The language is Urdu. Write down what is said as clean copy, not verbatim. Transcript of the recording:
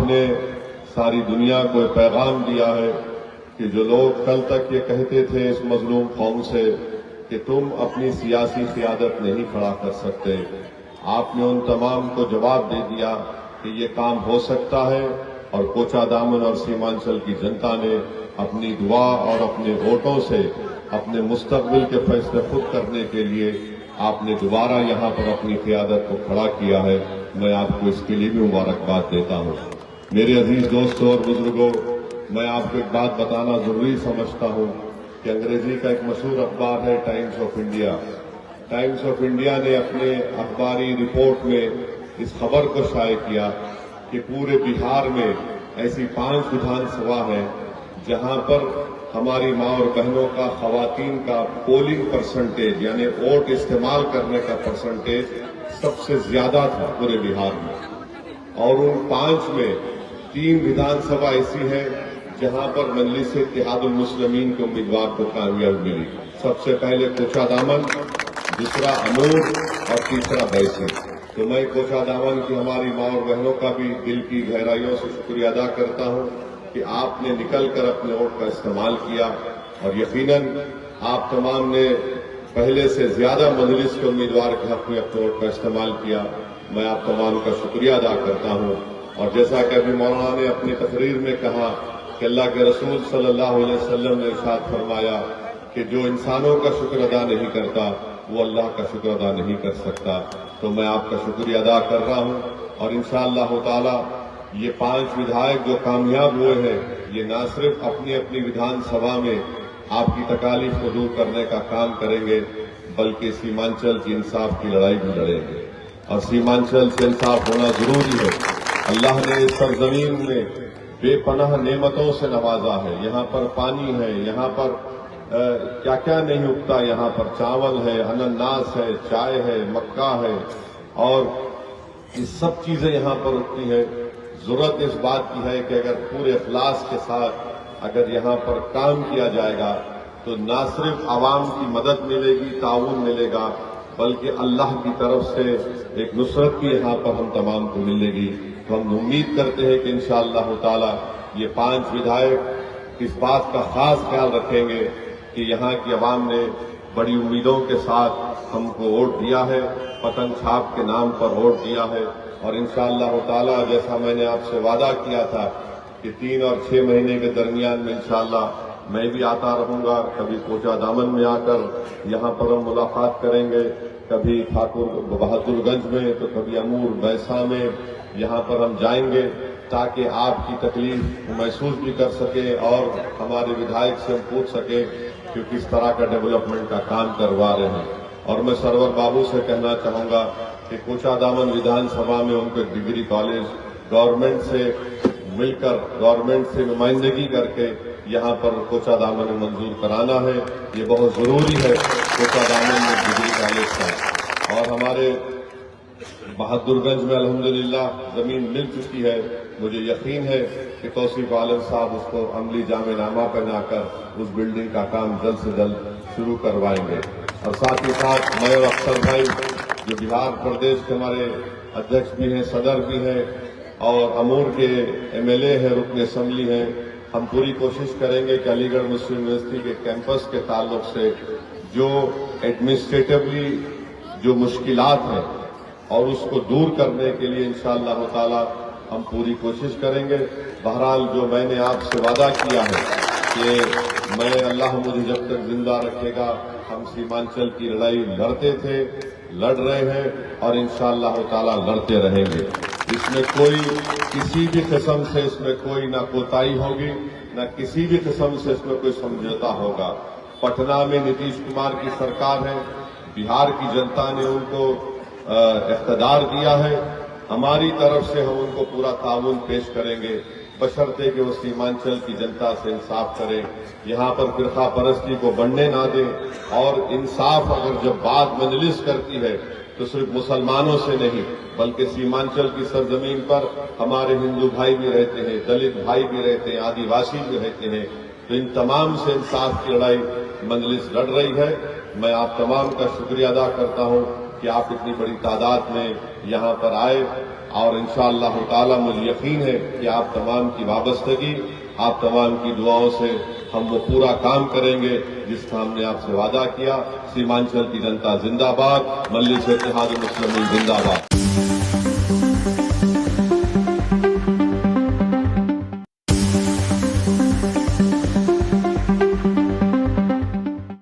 نے ساری دنیا کو ایک پیغام دیا ہے کہ جو لوگ کل تک یہ کہتے تھے اس مظلوم قوم سے کہ تم اپنی سیاسی قیادت نہیں کھڑا کر سکتے، آپ نے ان تمام کو جواب دے دیا کہ یہ کام ہو سکتا ہے، اور کوچا دامن اور سیمانچل کی جنتا نے اپنی دعا اور اپنے ووٹوں سے اپنے مستقبل کے فیصلے خود کرنے کے لیے آپ نے دوبارہ یہاں پر اپنی قیادت کو کھڑا کیا ہے۔ میں آپ کو اس کے لیے بھی مبارکباد دیتا ہوں۔ میرے عزیز دوستوں اور بزرگوں، میں آپ کو ایک بات بتانا ضروری سمجھتا ہوں کہ انگریزی کا ایک مشہور اخبار ہے Times of India. Times of India نے اپنے اخباری رپورٹ میں اس خبر کو شائع کیا کہ پورے بہار میں ایسی 5 ودھان سبھا ہیں جہاں پر ہماری ماں اور بہنوں کا، خواتین کا پولنگ پرسنٹیج یعنی ووٹ استعمال کرنے کا پرسنٹیج سب سے زیادہ تھا پورے بہار میں، اور ان 5 میں 3 ودھان سبھا ایسی ہے جہاں پر مجلس اتحاد المسلمین کے امیدوار کو کامیابی ملی۔ سب سے پہلے کوچا دامن، دوسرا امور اور تیسرا بیسی۔ تو میں کوچا دامن کی ہماری ماں اور بہنوں کا بھی دل کی گہرائیوں سے شکریہ ادا کرتا ہوں کہ آپ نے نکل کر اپنے ووٹ کا استعمال کیا، اور یقیناً آپ تمام نے پہلے سے زیادہ مجلس کے امیدوار کے حق میں اپنے ووٹ کا استعمال کیا۔ میں آپ تمام کا شکریہ ادا کرتا ہوں۔ اور جیسا کہ ابھی مولانا نے اپنی تقریر میں کہا کہ اللہ کے رسول صلی اللہ علیہ وسلم نے ارشاد فرمایا کہ جو انسانوں کا شکر ادا نہیں کرتا وہ اللہ کا شکر ادا نہیں کر سکتا۔ تو میں آپ کا شکریہ ادا کر رہا ہوں، اور انشاءاللہ تعالی یہ 5 ودھائک جو کامیاب ہوئے ہیں یہ نہ صرف اپنی اپنی ودھان سبھا میں آپ کی تکالیف کو دور کرنے کا کام کریں گے، بلکہ سیمانچل کی انصاف کی لڑائی بھی لڑیں گے، اور سیمانچل سے انصاف ہونا ضروری ہے۔ اللہ نے اس سرزمین میں بے پناہ نعمتوں سے نوازا ہے، یہاں پر پانی ہے، یہاں پر کیا کیا نہیں اگتا، یہاں پر چاول ہے، انناس ہے، چائے ہے، مکہ ہے، اور یہ سب چیزیں یہاں پر اگتی ہے۔ ضرورت اس بات کی ہے کہ اگر پورے اخلاص کے ساتھ اگر یہاں پر کام کیا جائے گا تو نہ صرف عوام کی مدد ملے گی، تعاون ملے گا، بلکہ اللہ کی طرف سے ایک نصرت بھی یہاں پر ہم تمام کو ملے گی۔ تو ہم امید کرتے ہیں کہ انشاءاللہ تعالی یہ 5 ودھائک اس بات کا خاص خیال رکھیں گے کہ یہاں کی عوام نے بڑی امیدوں کے ساتھ ہم کو ووٹ دیا ہے، پتنگ چھاپ کے نام پر ووٹ دیا ہے، اور انشاءاللہ تعالی جیسا میں نے آپ سے وعدہ کیا تھا کہ 3 اور 6 مہینے کے درمیان میں انشاءاللہ میں بھی آتا رہوں گا، کبھی کوچا دامن میں آ کر یہاں پر ہم ملاقات کریں گے، کبھی بہادر گنج میں، تو کبھی امور بیسا میں، یہاں پر ہم جائیں گے تاکہ آپ کی تکلیف محسوس بھی کر سکیں اور ہمارے ودھائک سے ہم پوچھ سکیں کہ کس طرح کا ڈیولپمنٹ کا کام کروا رہے ہیں۔ اور میں سرور بابو سے کہنا چاہوں گا کہ کوچا دامن ودھان سبھا میں ان کو ایک ڈگری کالج گورنمنٹ سے مل کر، گورنمنٹ سے نمائندگی کر کے یہاں پر کوچا دامن میں منظور کرانا ہے۔ یہ بہت ضروری ہے کوچا دامن میں ڈگری کالج کا، اور ہمارے بہادر گنج میں الحمدللہ زمین مل چکی ہے۔ مجھے یقین ہے کہ توصیف عالم صاحب اس کو عملی جامع نامہ پہنا کر اس بلڈنگ کا کام جلد سے جلد شروع کروائیں گے۔ اور ساتھ ہی ساتھ میں اور اختر بھائی جو بہار پردیش کے ہمارے ادھیکش بھی ہیں، صدر بھی ہیں، اور امور کے MLA ہیں، رکن اسمبلی ہیں، ہم پوری کوشش کریں گے کہ علی گڑھ مسلم یونیورسٹی کے کیمپس کے تعلق سے جو ایڈمنسٹریٹولی جو مشکلات ہیں اور اس کو دور کرنے کے لیے انشاءاللہ تعالی ہم پوری کوشش کریں گے۔ بہرحال جو میں نے آپ سے وعدہ کیا ہے کہ میں، اللہ مجھے جب تک زندہ رکھے گا، ہم سیمانچل کی لڑائی لڑتے تھے، لڑ رہے ہیں، اور انشاءاللہ تعالی لڑتے رہیں گے۔ اس میں کوئی کسی بھی قسم سے اس میں کوئی نہ کوتاہی ہوگی، نہ کسی بھی قسم سے اس میں کوئی سمجھوتا ہوگا۔ پٹنہ میں نتیش کمار کی سرکار ہے، بہار کی جنتا نے ان کو اقتدار دیا ہے، ہماری طرف سے ہم ان کو پورا تعاون پیش کریں گے، بشرطے کہ وہ سیمانچل کی جنتا سے انصاف کریں، یہاں پر فرقہ پرستی کو بڑھنے نہ دیں، اور انصاف اگر جب بات مجلس کرتی ہے تو صرف مسلمانوں سے نہیں بلکہ سیمانچل کی سرزمین پر ہمارے ہندو بھائی بھی رہتے ہیں، دلت بھائی بھی رہتے ہیں، آدیواسی بھی رہتے ہیں، تو ان تمام سے انصاف کی لڑائی مجلس لڑ رہی ہے۔ میں آپ تمام کا شکریہ ادا کرتا ہوں کہ آپ اتنی بڑی تعداد میں یہاں پر آئے، اور انشاءاللہ تعالی مجھے یقین ہے کہ آپ تمام کی وابستگی، آپ تمام کی دعاؤں سے ہم وہ پورا کام کریں گے جس کا ہم نے آپ سے وعدہ کیا۔ سیمانچل کی جنتا زندہ باد، مجلس اتحاد المسلمین زندہ باد۔